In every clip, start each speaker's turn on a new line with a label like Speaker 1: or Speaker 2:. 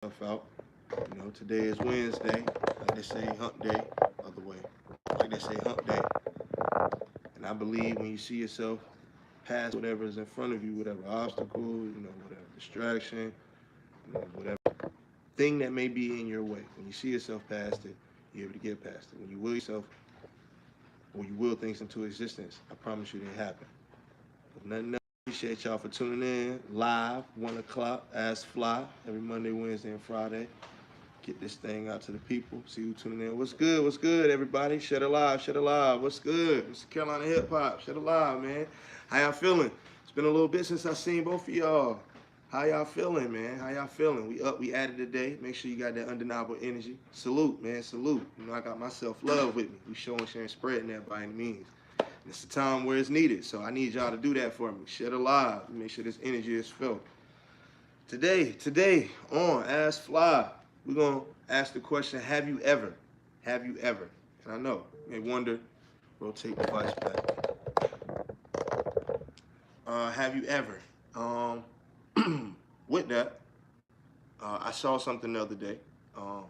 Speaker 1: Stuff out. Today is Wednesday. Like they say, hump day. Other way. Like they say, hump day. And I believe when you see yourself past whatever is in front of you, whatever obstacle, whatever distraction, whatever thing that may be in your way, when you see yourself past it, you're able to get past it. When you will yourself or you will things into existence, I promise you they happen. If nothing else, appreciate y'all for tuning in live, 1 o'clock, Ask Phly, every Monday, Wednesday, and Friday. Get this thing out to the people. See who tuning in. What's good? What's good, everybody? Shut it live. Shut it live. What's good? It's Carolina Hip Hop. Shut it live, man. How y'all feeling? It's been a little bit since I seen both of y'all. How y'all feeling, man? How y'all feeling? We up. We at it today. Make sure you got that undeniable energy. Salute, man. Salute. I got my self-love with me. We showing, sharing, spreading that by any means. It's a time where it's needed, so I need y'all to do that for me. Shut it live. Make sure this energy is felt. Today on Ask Phly, we're gonna ask the question: Have you ever? And I know you may wonder. Rotate the device back. Have you ever? With that, I saw something the other day. Um,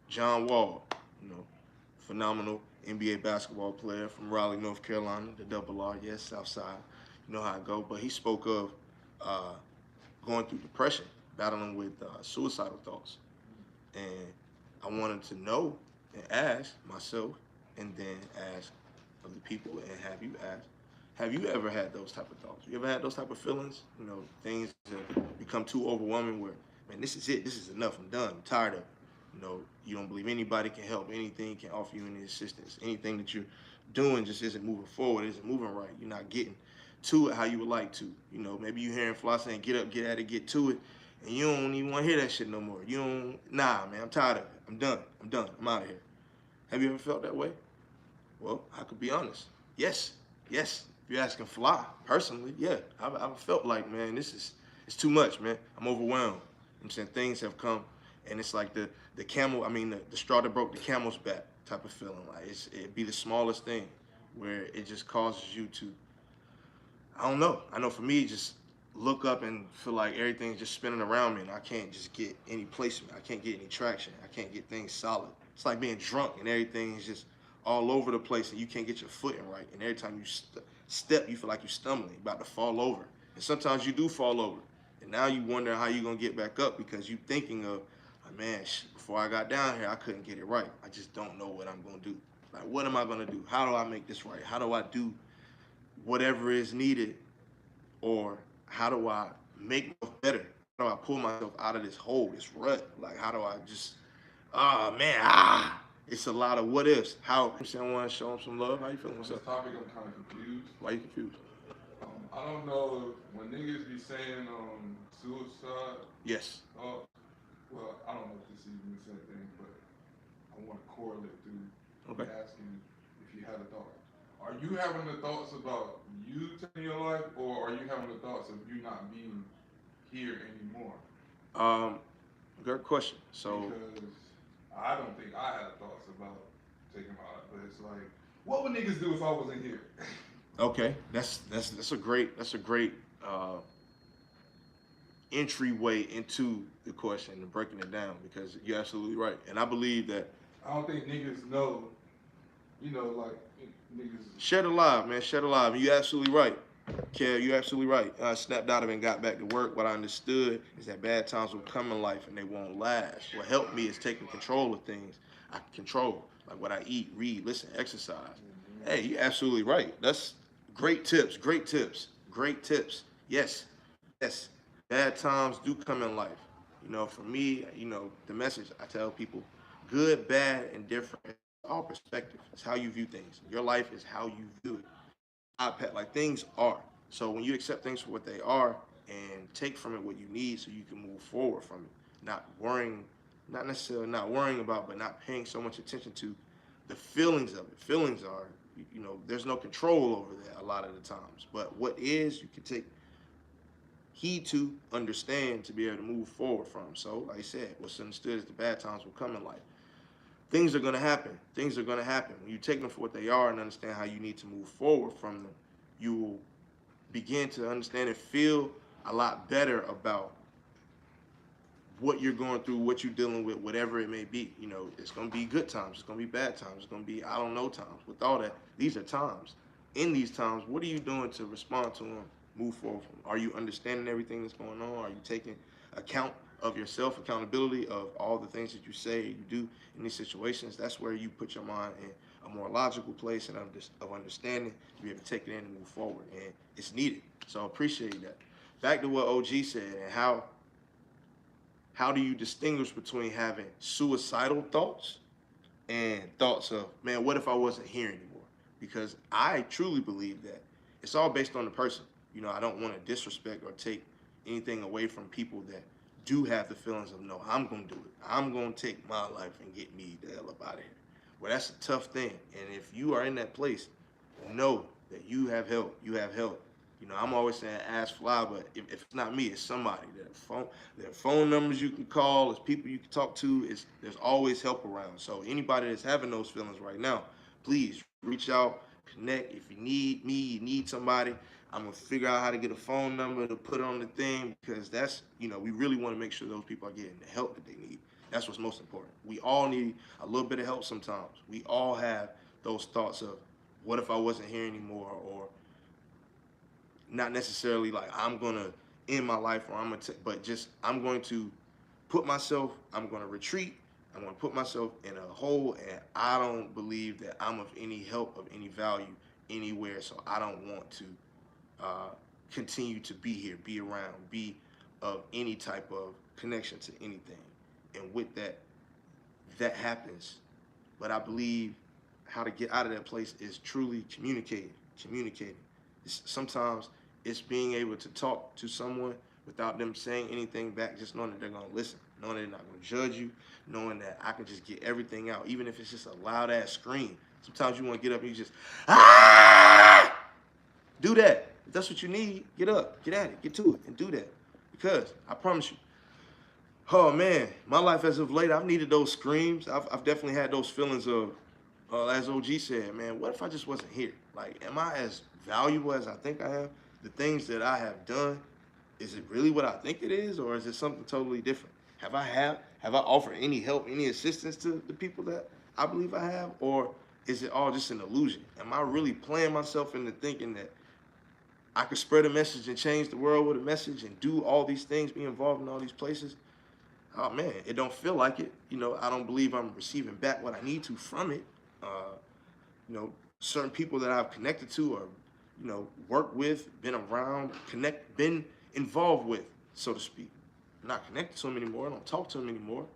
Speaker 1: John Wall, you know, phenomenal NBA basketball player from Raleigh, North Carolina, the Double R, yes, Southside. You know how I go. But he spoke of uh, going through depression, battling with suicidal thoughts. And I wanted to know and ask myself, and then ask other people, and have you ever had those type of thoughts? You ever had those type of feelings? Things have become too overwhelming where, man, this is it. This is enough. I'm done. I'm tired of it. You don't believe anybody can help, anything can offer you any assistance. Anything that you're doing just isn't moving forward, isn't moving right. You're not getting to it how you would like to. Maybe you hearing Phly saying, get up, get at it, get to it, and you don't even want to hear that shit no more. You don't, nah, man, I'm tired of it. I'm done. I'm done. I'm out of here. Have you ever felt that way? Well, I could be honest. Yes, yes. If you're asking Phly, personally, yeah. I've felt like, man, it's too much, man. I'm overwhelmed. I'm saying things have come, and it's like the camel, I mean, the straw that broke the camel's back type of feeling. Like it'd be the smallest thing where it just causes you to, I don't know. I know for me, just look up and feel like everything's just spinning around me, and I can't just get any placement. I can't get any traction. I can't get things solid. It's like being drunk and everything's just all over the place, and you can't get your footing right. And every time you step, you feel like you're stumbling, you're about to fall over. And sometimes you do fall over, and now you wonder how you're gonna get back up because you thinking of, oh, man, before I got down here, I couldn't get it right. I just don't know what I'm gonna do. Like, what am I gonna do? How do I make this right? How do I do whatever is needed, or how do I make myself better? How do I pull myself out of this hole, this rut? Like, how do I just, oh man, it's a lot of what ifs. How, I'm saying, I want to show him some love. How you feeling?
Speaker 2: On
Speaker 1: What's
Speaker 2: this
Speaker 1: up?
Speaker 2: topic, I'm kind of confused.
Speaker 1: Why you confused?
Speaker 2: I don't know when niggas be saying suicide
Speaker 1: Yes.
Speaker 2: thoughts. Well, I don't know if this is even the same thing, but I want to correlate through me
Speaker 1: Okay.
Speaker 2: asking if you had a thought. Are you having the thoughts about you taking your life, or are you having the thoughts of you not being here anymore?
Speaker 1: Um, Good question. So,
Speaker 2: Because I don't think I had thoughts about taking my life, but it's like, what would niggas do if I wasn't here?
Speaker 1: okay, that's a great uh, entryway into the question and breaking it down because you're absolutely right, and I believe that.
Speaker 2: I don't think niggas know, like niggas.
Speaker 1: Share the live, man. Share the live. You absolutely right. Kev, you absolutely right. I snapped out of it and got back to work. What I understood is that bad times will come in life and they won't last. What helped me is taking control of things I can control, like what I eat, read, listen, exercise. Hey, you're absolutely right. That's great tips, great tips, great tips. Yes, yes. Bad times do come in life. For me, the message I tell people, good, bad, and different, it's all perspective. It's how you view things. Your life is how you view it. iPad, like things are. So when you accept things for what they are and take from it what you need so you can move forward from it, not worrying, not necessarily not worrying about, but not paying so much attention to the feelings of it. Feelings are, there's no control over that a lot of the times. But what is, you can take heed to, understand to be able to move forward from. So, like I said, what's understood is the bad times will come in life. Things are going to happen. Things are going to happen. When you take them for what they are and understand how you need to move forward from them, you will begin to understand and feel a lot better about what you're going through, what you're dealing with, whatever it may be. It's going to be good times, it's going to be bad times, it's going to be I don't know times. With all that, these are times. In these times, what are you doing to respond to them, move forward from them? Are you understanding everything that's going on? Are you taking account of yourself, accountability of all the things that you say, you do in these situations? That's where you put your mind in a more logical place and of understanding to be able to take it in and move forward. And it's needed. So I appreciate that. Back to what OG said and how do you distinguish between having suicidal thoughts and thoughts of, man, what if I wasn't here anymore? Because I truly believe that it's all based on the person. I don't want to disrespect or take anything away from people that do have the feelings of, no, I'm going to do it. I'm going to take my life and get me the hell up out of here. Well, that's a tough thing. And if you are in that place, know that you have help. You have help. I'm always saying ask Phly, but if it's not me, it's somebody. There are phone numbers you can call, there's people you can talk to, there's always help around. So anybody that's having those feelings right now, please reach out, connect. If you need me, you need somebody, I'm gonna figure out how to get a phone number to put on the thing because we really want to make sure those people are getting the help that they need. That's what's most important. We all need a little bit of help sometimes. We all have those thoughts of, what if I wasn't here anymore? Or not necessarily like I'm gonna end my life or but just I'm going to I'm going to retreat. I'm going to put myself in a hole, and I don't believe that I'm of any help, of any value anywhere. So I don't want to uh, continue to be here, be around, be of any type of connection to anything. And with that, that happens. But I believe how to get out of that place is truly communicating. Sometimes it's being able to talk to someone without them saying anything back, just knowing that they're going to listen, knowing they're not going to judge you, knowing that I can just get everything out, even if it's just a loud ass scream. Sometimes you want to get up and you just, ah! Do that. If that's what you need, get up, get at it, get to it, and do that. Because I promise you, oh man, my life as of late, I've needed those screams. I've definitely had those feelings of, as OG said, man, what if I just wasn't here? Like, am I as valuable as I think I am? The things that I have done, is it really what I think it is, or is it something totally different? Have I offered any help, any assistance to the people that I believe I have, or is it all just an illusion? Am I really playing myself into thinking that I could spread a message and change the world with a message and do all these things, be involved in all these places? Oh man, it don't feel like it. I don't believe I'm receiving back what I need to from it. Uh, Certain people that I've connected to or, worked with, been around, been involved with, so to speak. I'm not connected to them anymore. I don't talk to them anymore.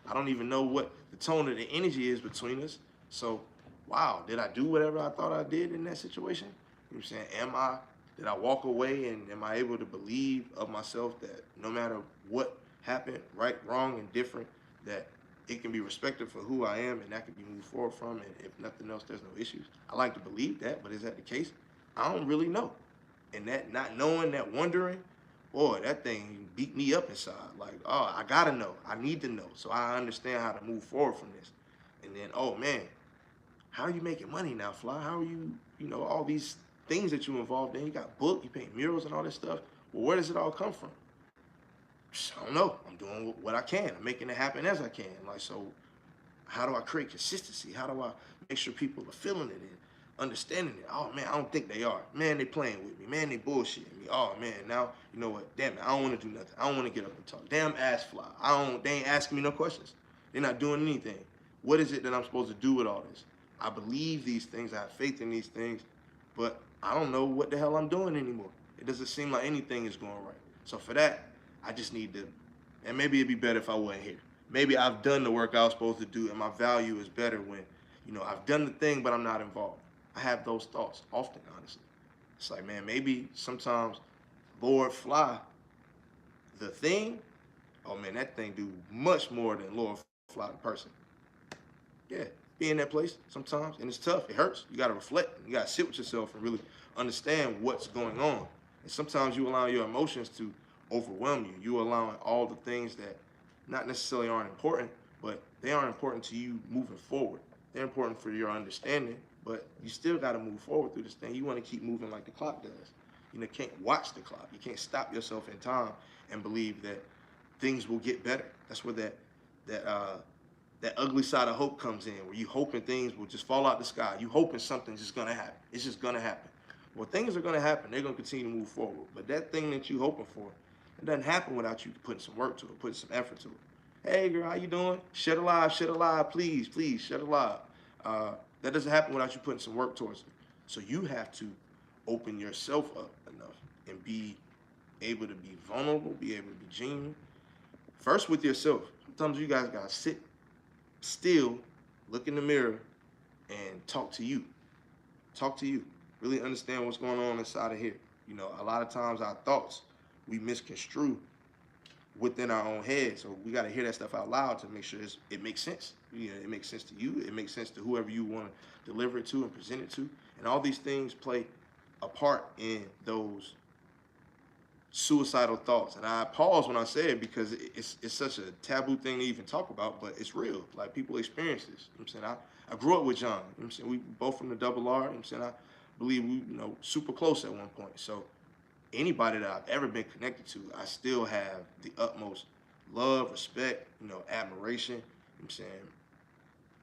Speaker 1: I don't even know what the tone of the energy is between us. So, wow, did I do whatever I thought I did in that situation? You know what I'm saying? Did I walk away and am I able to believe of myself that no matter what happened, right, wrong, and different, that it can be respected for who I am and that can be moved forward from, and if nothing else, there's no issues. I like to believe that, but is that the case? I don't really know. And that not knowing, that wondering, boy, that thing beat me up inside. Like, oh, I gotta know. I need to know so I understand how to move forward from this. And then, oh man, how are you making money now, Phly? How are you, all these things that you involved in? You got book, you paint murals and all this stuff. Well, where does it all come from? I don't know. I'm doing what I can. I'm making it happen as I can. Like, so how do I create consistency? How do I make sure people are feeling it and understanding it? Oh man, I don't think they are. Man, they playing with me. Man, they bullshitting me. Oh man, now you know what? Damn it, I don't want to do nothing. I don't want to get up and talk. Damn ass Phly. They ain't asking me no questions. They're not doing anything. What is it that I'm supposed to do with all this? I believe these things. I have faith in these things, but I don't know what the hell I'm doing anymore. It doesn't seem like anything is going right. So for that, I just need to, and maybe it'd be better if I wasn't here. Maybe I've done the work I was supposed to do, and my value is better when, I've done the thing, but I'm not involved. I have those thoughts often, honestly. It's like, man, maybe sometimes Lord Phly, the thing, oh man, that thing do much more than Lord Phly, the person. Yeah, be in that place sometimes, and it's tough. It hurts. You got to reflect. You got to sit with yourself and really understand what's going on. And sometimes you allow your emotions to overwhelm you. You allowing all the things that not necessarily aren't important, but they are important to you moving forward. They're important for your understanding, but you still got to move forward through this thing. You want to keep moving like the clock does. You can't watch the clock. You can't stop yourself in time and believe that things will get better. That's where that that ugly side of hope comes in, where you hoping things will just fall out the sky. You hoping something's just gonna happen. It's just gonna happen. Well, things are gonna happen. They're gonna continue to move forward. But that thing that you hoping for, it doesn't happen without you putting some work to it, putting some effort to it. Hey, girl, how you doing? Shed a lie, please, please, shed a lie. That doesn't happen without you putting some work towards it. So you have to open yourself up enough and be able to be vulnerable, be able to be genuine. First with yourself. Sometimes you guys gotta sit still, look in the mirror, and talk to you. Talk to you. Really understand what's going on inside of here. You know, a lot of times our thoughts we misconstrue within our own head. So we got to hear that stuff out loud to make sure it makes sense. You know, it makes sense to you. It makes sense to whoever you want to deliver it to and present it to. And all these things play a part in those suicidal thoughts. And I pause when I say it because it's such a taboo thing to even talk about, but it's real. Like people experience this. You know what I'm saying? I grew up with John. You know what I'm saying? We both from the double R. You know what I'm saying? I believe we, super close at one point. So anybody that I've ever been connected to, I still have the utmost love, respect, admiration. You know what I'm saying?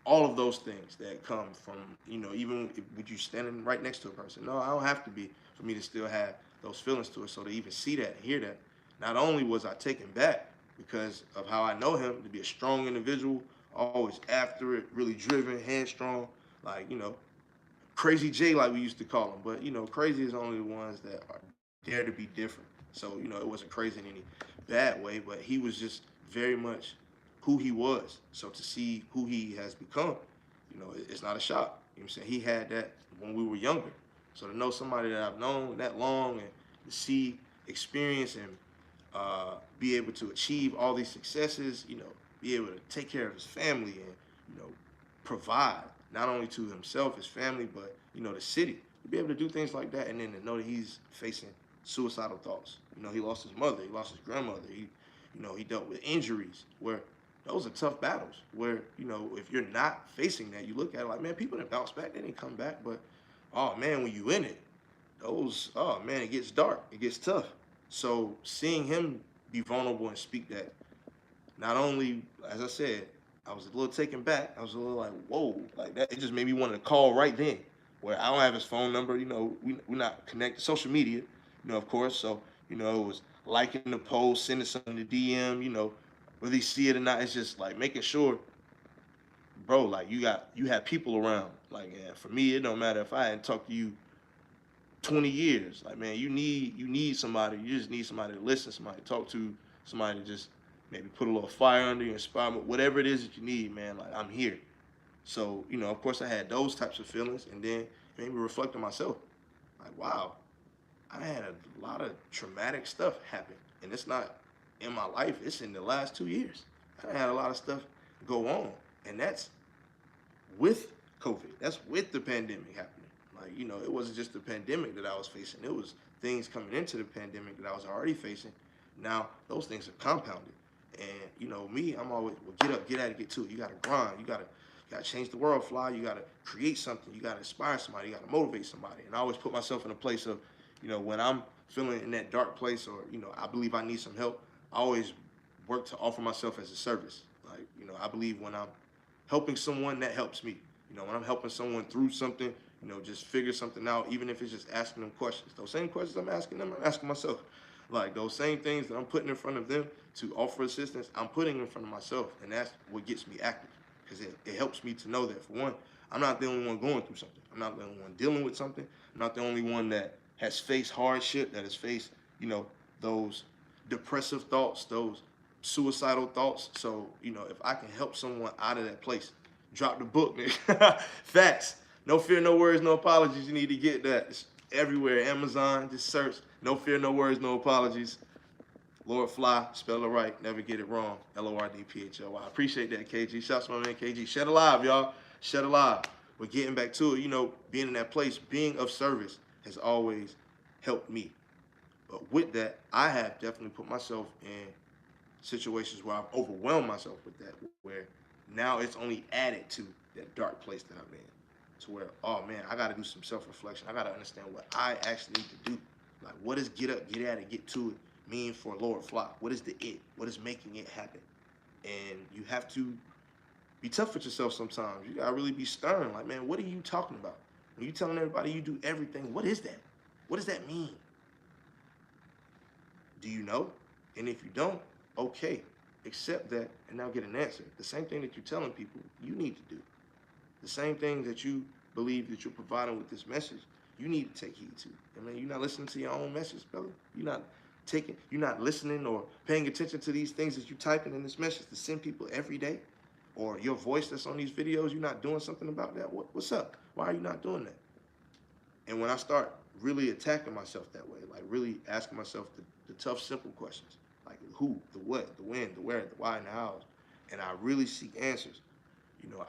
Speaker 1: All of those things that come from, even with you standing right next to a person. No, I don't have to be for me to still have those feelings to it. So to even see that and hear that, not only was I taken back because of how I know him to be a strong individual, always after it, really driven, headstrong, like, crazy J like we used to call him. But, crazy is only the ones that are dare to be different. So, it wasn't crazy in any bad way, but he was just very much who he was. So to see who he has become, it's not a shock. You know what I'm saying? He had that when we were younger. So to know somebody that I've known that long and to see, experience, and be able to achieve all these successes, be able to take care of his family and, provide not only to himself, his family, but, the city. To be able to do things like that and then to know that he's facing suicidal thoughts. He lost his mother, he lost his grandmother, he dealt with injuries where those are tough battles where, if you're not facing that, you look at it like, man, people didn't bounce back, they didn't come back, but, oh, man, when you in it, oh, man, it gets dark, it gets tough. So seeing him be vulnerable and speak that, not only, as I said, I was a little taken back, I was a little like, whoa, like that, it just made me want to call right then, where I don't have his phone number, we're not connected, social media, of course, so, it was liking the post, sending something to DM, whether he see it or not, it's just like making sure, bro, like you have people around. Like, yeah, for me, it don't matter if I hadn't talked to you 20 years. Like, man, you need somebody. You just need somebody to listen, somebody to talk to, somebody to just maybe put a little fire under you, inspire me, whatever it is that you need, man. Like, I'm here. So, of course, I had those types of feelings, and then it made me reflect on myself. Like, wow, I had a lot of traumatic stuff happen, and it's not in my life. It's in the last 2 years. I had a lot of stuff go on, and that's with COVID. That's with the pandemic happening. Like, it wasn't just the pandemic that I was facing. It was things coming into the pandemic that I was already facing. Now, those things are compounded. And, me, I'm always, well, get up, get at it, get to it. You got to grind. You got to change the world, Phly. You got to create something. You got to inspire somebody. You got to motivate somebody. And I always put myself in a place of, when I'm feeling in that dark place or, I believe I need some help, I always work to offer myself as a service. Like, I believe when I'm helping someone, that helps me. When I'm helping someone through something, just figure something out, even if it's just asking them questions. Those same questions I'm asking them, I'm asking myself. Like those same things that I'm putting in front of them to offer assistance, I'm putting in front of myself. And that's what gets me active. Because it helps me to know that, for one, I'm not the only one going through something. I'm not the only one dealing with something. I'm not the only one that has faced hardship, that has faced, those depressive thoughts, those suicidal thoughts. So, if I can help someone out of that place, drop the book, nigga. Facts. No fear, no worries, no apologies. You need to get that. It's everywhere. Amazon, just search. No fear, no worries, no apologies. Lord Phly, spell it right, never get it wrong. Lordphly. I appreciate that, KG. Shouts to my man, KG. Shed alive, y'all. Shed alive. We're getting back to it. Being in that place, being of service has always helped me. But with that, I have definitely put myself in situations where I've overwhelmed myself with that, where now it's only added to that dark place that I'm in. To where, oh man, I got to do some self-reflection. I got to understand what I actually need to do. Like, what is get up, get at it, get to it, mean for Lord Phly? What is the it? What is making it happen? And you have to be tough with yourself sometimes. You gotta really be stern. Like, man, what are you talking about? When you telling everybody you do everything, what is that? What does that mean? Do you know? And if you don't, okay, accept that and now get an answer. The same thing that you're telling people you need to do. The same thing that you believe that you're providing with this message, you need to take heed to. I mean, you're not listening to your own message, brother. You're not listening or paying attention to these things that you're typing in this message to send people every day, or your voice that's on these videos. You're not doing something about that. What's up? Why are you not doing that? And when I start really attacking myself that way, like really asking myself the tough, simple questions, like the who, the what, the when, the where, the why, and the how, and I really seek answers,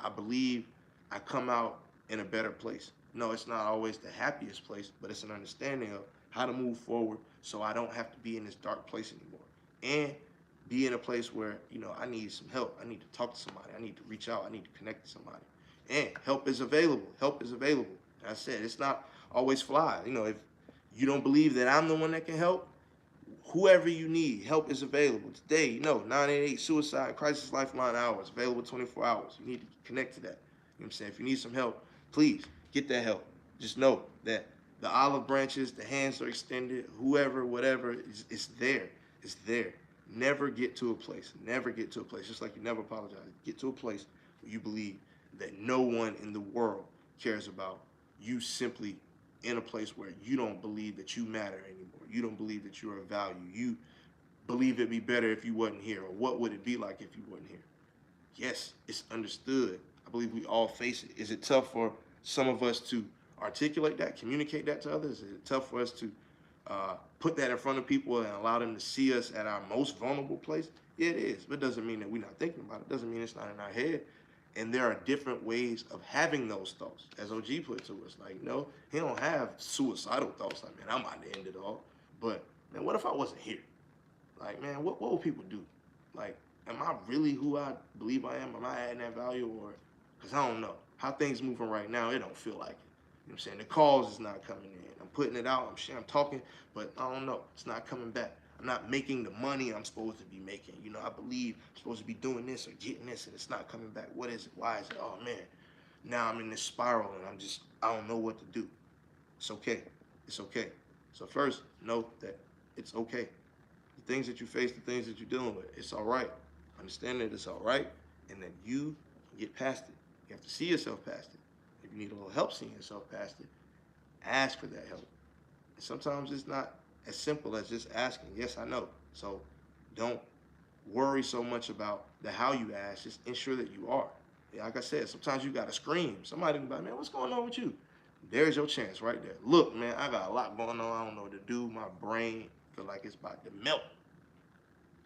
Speaker 1: I believe I come out in a better place. No, it's not always the happiest place, but it's an understanding of how to move forward so I don't have to be in this dark place anymore. And be in a place where, I need some help. I need to talk to somebody. I need to reach out. I need to connect to somebody. And help is available. Help is available. I said, it's not always Phly. If you don't believe that I'm the one that can help, whoever you need, help is available. Today, 988 Suicide Crisis Lifeline hours, available 24 hours. You need to connect to that. You know what I'm saying? If you need some help, please get that help. Just know that the olive branches, the hands are extended, whoever, whatever, it's there. It's there. Never get to a place. Never get to a place. Just like you never apologize. Get to a place where you believe that no one in the world cares about you, simply in a place where you don't believe that you matter anymore. You don't believe that you're of value. You believe it'd be better if you wasn't here, or what would it be like if you wasn't here? Yes, it's understood. I believe we all face it. Is it tough for some of us to articulate that, communicate that to others? Is it tough for us to put that in front of people and allow them to see us at our most vulnerable place? Yeah, it is. But it doesn't mean that we're not thinking about it. It doesn't mean it's not in our head. And there are different ways of having those thoughts. As OG put it to us, like, no, he don't have suicidal thoughts. Like, man, I'm about to end it all. But, man, what if I wasn't here? Like, man, what will people do? Like, am I really who I believe I am? Am I adding that value? Or, because I don't know. How things moving right now, it don't feel like it. You know what I'm saying? The calls is not coming in. I'm putting it out. I'm talking, but I don't know. It's not coming back. I'm not making the money I'm supposed to be making. I believe I'm supposed to be doing this or getting this, and it's not coming back. What is it? Why is it? Oh, man. Now I'm in this spiral, and I don't know what to do. It's okay. It's okay. So first, know that it's okay. The things that you face, the things that you're dealing with, it's all right. Understand that it's all right, and that you can get past it. You have to see yourself past it. If you need a little help seeing yourself past it, ask for that help. And sometimes it's not as simple as just asking. Yes, I know. So don't worry so much about the how you ask. Just ensure that you are. Yeah, like I said, sometimes you gotta scream. Somebody can be like, man, what's going on with you? There's your chance right there. Look, man, I got a lot going on. I don't know what to do. My brain feel like it's about to melt.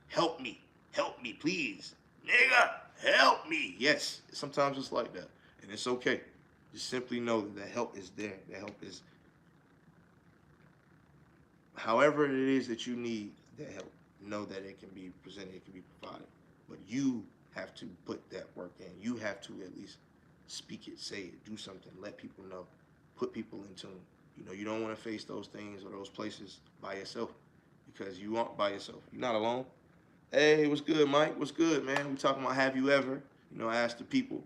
Speaker 1: Help me. Help me, please. Nigga, help me. Yes, sometimes it's like that. And it's okay. Just simply know that the help is there. The help is however it is that you need that help. Know that it can be presented, it can be provided. But you have to put that work in. You have to at least speak it, say it, do something, let people know, put people in tune. You don't want to face those things or those places by yourself, because you aren't by yourself. You're not alone. Hey, what's good, Mike? What's good, man? We talking about have you ever? I asked the people,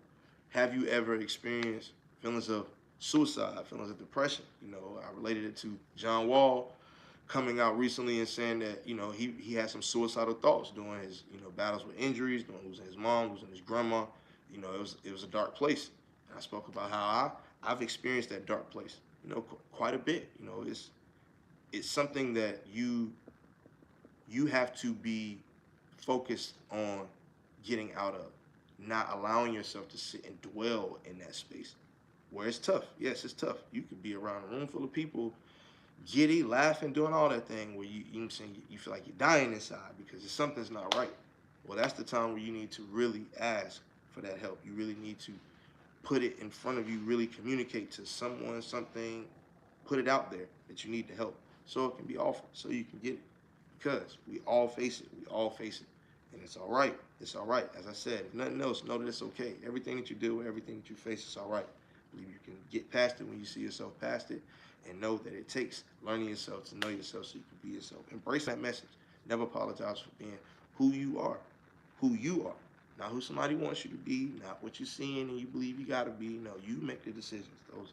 Speaker 1: have you ever experienced feelings of suicide, feelings of depression? I related it to John Wall coming out recently and saying that he had some suicidal thoughts during his battles with injuries, during losing his mom, losing his grandma. It was a dark place. And I spoke about how I've experienced that dark place. Quite a bit. It's something that you have to be focused on getting out of, not allowing yourself to sit and dwell in that space where it's tough. Yes, it's tough. You could be around a room full of people, giddy, laughing, doing all that thing where you know what I'm saying, you feel like you're dying inside because something's not right. Well, that's the time where you need to really ask for that help. You really need to put it in front of you, really communicate to someone, something, put it out there that you need the help so it can be offered, so you can get it. Because we all face it. We all face it. And it's all right. It's all right. As I said, if nothing else, know that it's okay. Everything that you do, everything that you face, it's all right. I believe you can get past it when you see yourself past it, and know that it takes learning yourself to know yourself so you can be yourself. Embrace that message. Never apologize for being who you are. Who you are. Not who somebody wants you to be, not what you're seeing and you believe you gotta be. No, you make the decisions. Those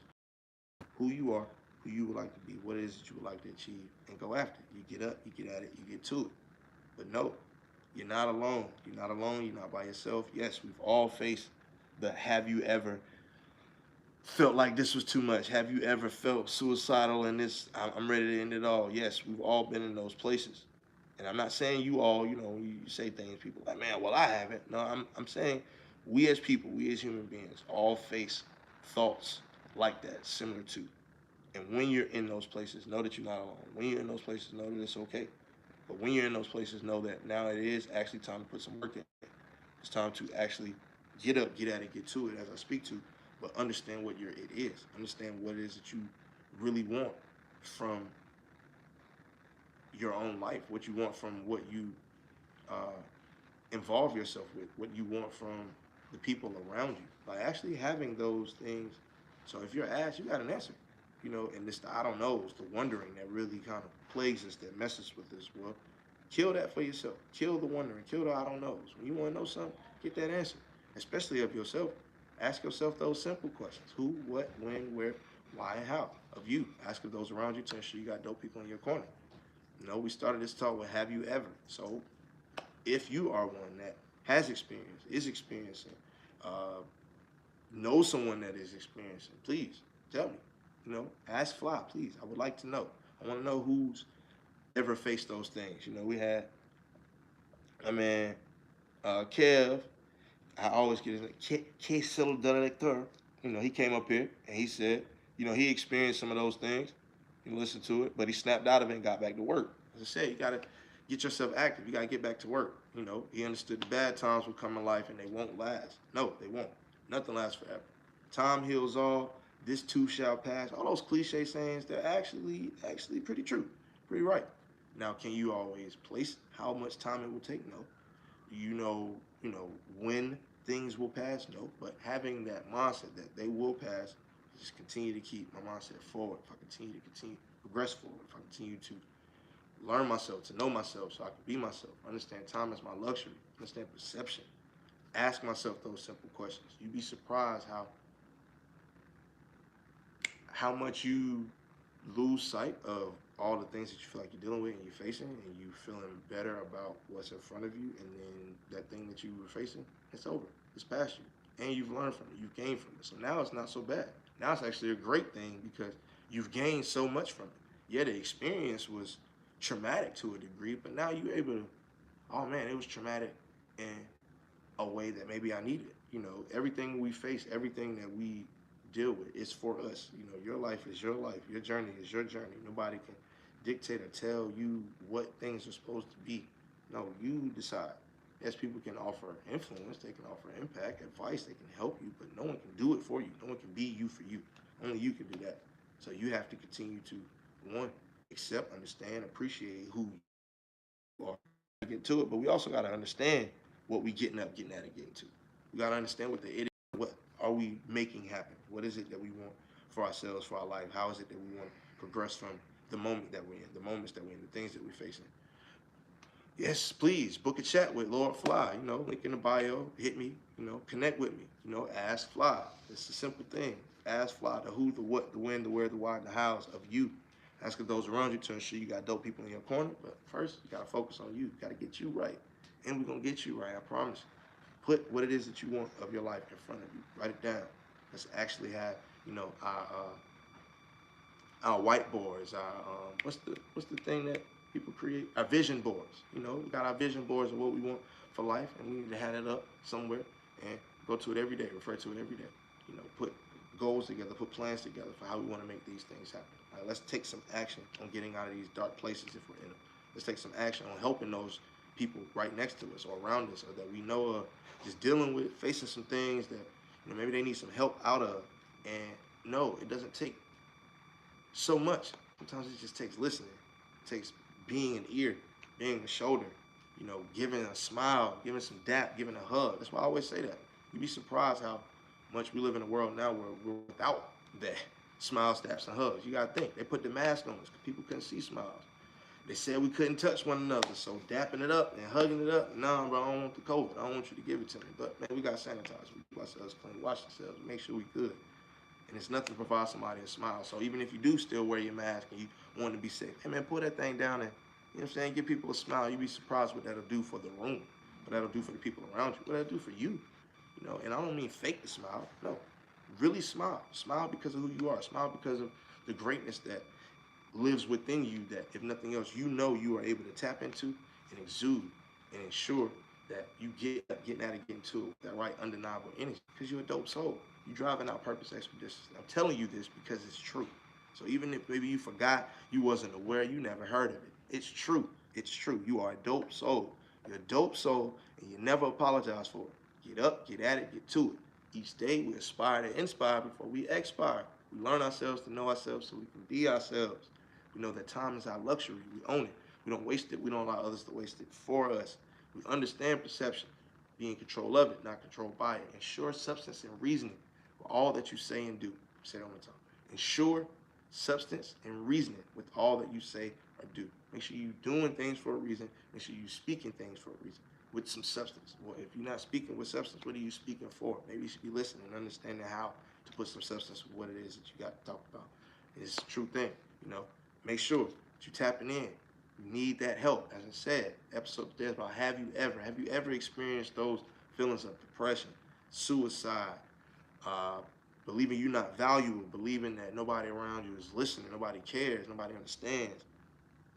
Speaker 1: who you are, who you would like to be, what it is that you would like to achieve, and go after it. You get up, you get at it, you get to it. But no, you're not alone. You're not alone. You're not by yourself. Yes, we've all faced the have you ever felt like this was too much? Have you ever felt suicidal and this, I'm ready to end it all? Yes, we've all been in those places. And I'm not saying you all, you say things, people like, man, well, I haven't. No, I'm saying we as people, we as human beings, all face thoughts like that, similar to. And when you're in those places, know that you're not alone. When you're in those places, know that it's okay. But when you're in those places, know that now it is actually time to put some work in. It's time to actually get up, get at it, get to it as I speak to, but understand what it is. Understand what it is that you really want from your own life, what you want from what you uh, involve yourself with, what you want from the people around you. By actually having those things. So if you're asked, you got an answer. And it's the I don't know, it's the wondering that really kind of plagues us, that messes with us. Well, kill that for yourself. Kill the wondering. Kill the I don't knows. When you want to know something, get that answer. Especially of yourself. Ask yourself those simple questions: who, what, when, where, why, and how. Of you. Ask of those around you to ensure you got dope people in your corner. We started this talk with have you ever. So if you are one that has experience, is experiencing, uh, know someone that is experiencing, please tell me. Ask Phly, please. I would like to know. I want to know who's ever faced those things. We had, I mean, Kev. I always get his name. K Director. He came up here and he said, he experienced some of those things. He listened to it, but he snapped out of it and got back to work. As I said, you gotta get yourself active. You gotta get back to work. He understood the bad times will come in life and they won't last. No, they won't. Nothing lasts forever. Time heals all. This too shall pass. All those cliche sayings, they're actually pretty true, pretty right. Now, can you always place how much time it will take? No. When things will pass? No. But having that mindset that they will pass, just continue to keep my mindset forward. If I continue to progress forward, if I continue to learn myself, to know myself so I can be myself, understand time as my luxury, understand perception, ask myself those simple questions. You'd be surprised how much you lose sight of all the things that you feel like you're dealing with and you're facing, and you feeling better about what's in front of you, and then that thing that you were facing, it's over. It's past you. And you've learned from it. You've gained from it. So now it's not so bad. Now it's actually a great thing because you've gained so much from it. Yeah, the experience was traumatic to a degree, but now you're able to, oh man, it was traumatic in a way that maybe I needed. Everything we face, everything that we deal with is for us. Your life is your life. Your journey is your journey. Nobody can dictate or tell you what things are supposed to be. No, you decide. Yes, people can offer influence, they can offer impact, advice, they can help you, but no one can do it for you. No one can be you for you. Only you can do that. So you have to continue to, one, accept, understand, appreciate who you are. Get to it, but we also got to understand what we getting up, getting at, and getting to. We got to understand what the it is. What are we making happen? What is it that we want for ourselves, for our life? How is it that we want to progress from the moment that we're in, the moments that we're in, the things that we're facing? Yes, please book a chat with Lord Phly. Link in the bio. Hit me. Connect with me. Ask Phly. It's a simple thing. Ask Phly the who, the what, the when, the where, the why, and the hows of you. Ask of those around you to ensure you got dope people in your corner. But first, you gotta focus on you. You gotta get you right, and we're gonna get you right. I promise. Put what it is that you want of your life in front of you. Write it down. Let's actually have our whiteboards, our what's the thing that people create? Our vision boards. We got our vision boards of what we want for life, and we need to have it up somewhere and go to it every day, refer to it every day. Put goals together, put plans together for how we want to make these things happen. All right, let's take some action on getting out of these dark places if we're in them. Let's take some action on helping those people right next to us or around us or that we know are just dealing with, facing some things that maybe they need some help out of. And no, it doesn't take so much. Sometimes it just takes listening. It takes being an ear, being a shoulder, giving a smile, giving some dap, giving a hug. That's why I always say that. You'd be surprised how much we live in a world now where we're without that smile, daps, and hugs. You gotta think. They put the mask on us because people couldn't see smiles. They said we couldn't touch one another, so dapping it up and hugging it up. Nah, bro, I don't want the COVID. I don't want you to give it to me. But man, we got sanitize. We keep ourselves clean, wash ourselves, make sure we good. And it's nothing to provide somebody a smile. So even if you do still wear your mask and you want to be safe, hey man, pull that thing down and you know what I'm saying, give people a smile. You'd be surprised what that'll do for the room, what that'll do for the people around you, what that'll do for you. You know, and I don't mean fake the smile. No, really smile. Smile because of who you are. Smile because of the greatness that lives within you. That if nothing else, you know you are able to tap into and exude and ensure that you getting out of getting to it with that right undeniable energy because you're a dope soul. You're driving out purpose expeditiously. I'm telling you this because it's true. So even if maybe you forgot, you wasn't aware, you never heard of it. It's true. It's true. You are a dope soul. You're a dope soul, and you never apologize for it. Get up, get at it, get to it. Each day we aspire to inspire before we expire. We learn ourselves to know ourselves so we can be ourselves. We know that time is our luxury. We own it. We don't waste it. We don't allow others to waste it for us. We understand perception. Be in control of it, not controlled by it. Ensure substance and reasoning for all that you say and do. Say it one more time. Ensure substance and reasoning with all that you say or do. Make sure you're doing things for a reason. Make sure you're speaking things for a reason with some substance. Well, if you're not speaking with substance, what are you speaking for? Maybe you should be listening and understanding how to put some substance with what it is that you got to talk about. It's a true thing, you know. Make sure that you're tapping in. You need that help. As I said, episode today is about have you ever experienced those feelings of depression, suicide, uh, believing you're not valuable, believing that nobody around you is listening, nobody cares, nobody understands.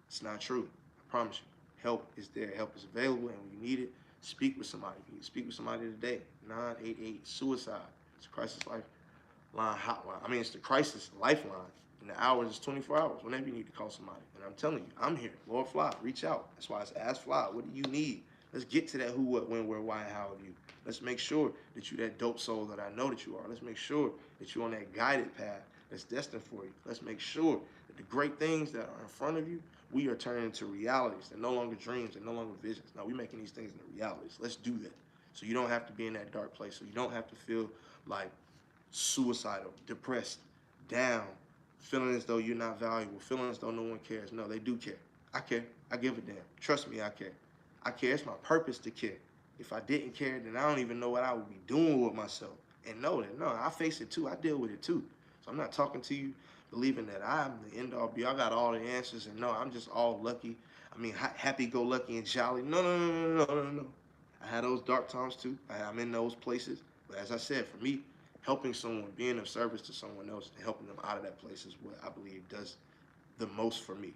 Speaker 1: It's not true. I promise you. Help is there. Help is available, and when you need it, speak with somebody. You need to speak with somebody today. 988 Suicide. It's a crisis lifeline hotline. I mean, it's the crisis lifeline. And the hours is 24 hours. Whenever you need to call somebody. And I'm telling you, I'm here. Lord Phly, reach out. That's why it's Ask Phly. What do you need? Let's get to that who, what, when, where, why, and how of you. Let's make sure that you're that dope soul that I know that you are. Let's make sure that you're on that guided path that's destined for you. Let's make sure that the great things that are in front of you, we are turning into realities. They're no longer dreams. They're no longer visions. Now, we're making these things into realities. Let's do that. So you don't have to be in that dark place. So you don't have to feel like suicidal, depressed, down, feeling as though you're not valuable, feeling as though no one cares. No, they do care. I care. I give a damn. Trust me, I care. I care. It's my purpose to care. If I didn't care, then I don't even know what I would be doing with myself. And know that, no, I face it too. I deal with it too. So I'm not talking to you believing that I'm the end all be. I got all the answers, and no, I'm just all lucky. I mean, happy go lucky and jolly. No, no, no, no, no, no, no. I had those dark times too. I'm in those places. But as I said, for me, helping someone, being of service to someone else, and helping them out of that place is what I believe does the most for me.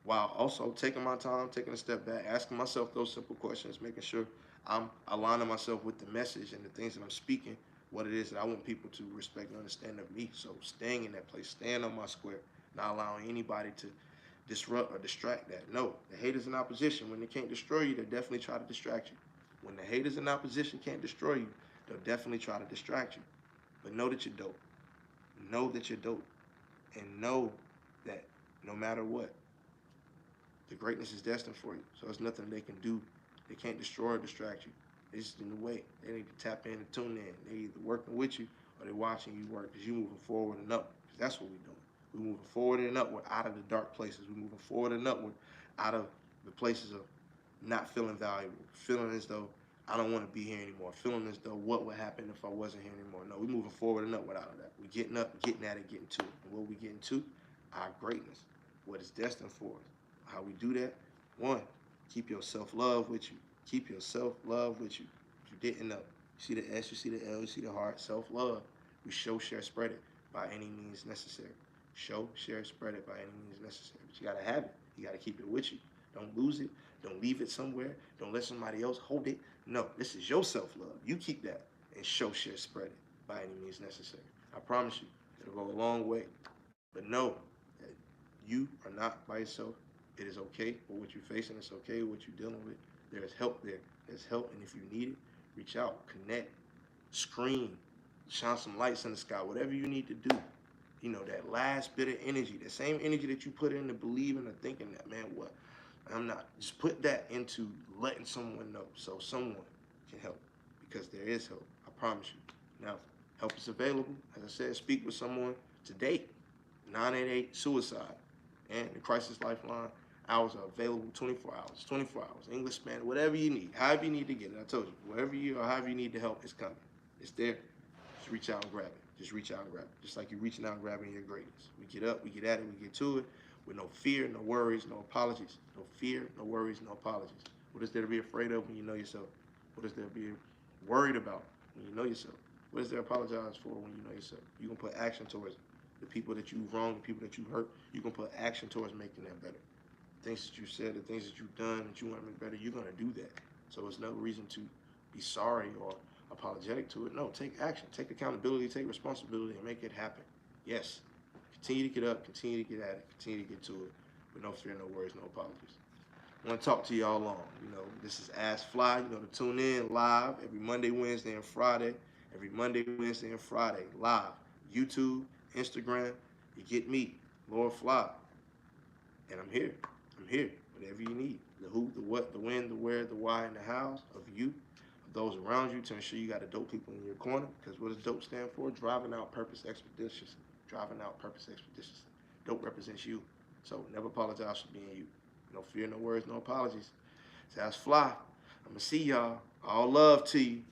Speaker 1: While also taking my time, taking a step back, asking myself those simple questions, making sure I'm aligning myself with the message and the things that I'm speaking, what it is that I want people to respect and understand of me. So staying in that place, staying on my square, not allowing anybody to disrupt or distract that. No, the haters in opposition, when they can't destroy you, they'll definitely try to distract you. When the haters in opposition can't destroy you, they'll definitely try to distract you. But know that you're dope. Know that you're dope. And know that no matter what, the greatness is destined for you. So there's nothing they can do. They can't destroy or distract you. It's just in the way. They need to tap in and tune in. They're either working with you or they're watching you work because you're moving forward and upward. Because that's what we're doing. We're moving forward and upward out of the dark places. We're moving forward and upward out of the places of not feeling valuable, feeling as though I don't want to be here anymore, feeling as though what would happen if I wasn't here anymore. No, we're moving forward and upward out of that. We're getting up, getting at it, getting to it. And what we getting to? Our greatness, what is destined for us. How we do that? One, keep your self-love with you. Keep your self-love with you. If you didn't know, you see the S, you see the L, you see the heart, self-love. We show, share, spread it by any means necessary. Show, share, spread it by any means necessary. But you gotta have it. You gotta keep it with you. Don't lose it. Don't leave it somewhere. Don't let somebody else hold it. No, this is your self-love. You keep that and show, share, spread it by any means necessary. I promise you, it'll go a long way. But know that you are not by yourself. It is okay for what you're facing. It's okay with what you're dealing with. There's help there. There's help, and if you need it, reach out, connect, scream, shine some lights in the sky, whatever you need to do. You know, that last bit of energy, the same energy that you put into believing or thinking that, man, what? I'm not. Just put that into letting someone know so someone can help because there is help. I promise you. Now, help is available. As I said, speak with someone today. 988 Suicide and the Crisis Lifeline Hours are available 24 hours, 24 hours. English, Spanish, whatever you need, however you need to get it. I told you, wherever you or however you need the help, it's coming. It's there. Just reach out and grab it. Just reach out and grab it. Just like you're reaching out and grabbing your greatness. We get up, we get at it, we get to it with no fear, no worries, no apologies. No fear, no worries, no apologies. What is there to be afraid of when you know yourself? What is there to be worried about when you know yourself? What is there to apologize for when you know yourself? You're going to put action towards it. The people that you wronged, the people that you hurt, you're going to put action towards making that better. The things that you said, the things that you've done that you want to make better, you're going to do that. So there's no reason to be sorry or apologetic to it. No, take action, take accountability, take responsibility, and make it happen. Yes, continue to get up, continue to get at it, continue to get to it with no fear, no worries, no apologies. I want to talk to y'all on. This is Ask Phly. To tune in live every Monday, Wednesday, and Friday. Every Monday, Wednesday, and Friday, live. YouTube, Instagram. You get me, Lord Phly. And I'm here. I'm here. Whatever you need. The who, the what, the when, the where, the why, and the hows of you, of those around you, to ensure you got the dope people in your corner. Because what does dope stand for? Driving out purpose expeditiously. Driving out purpose expeditiously. Dope represents you. So never apologize for being you. No fear, no worries, no apologies. So that's Phly. I'm going to see y'all. All love to you.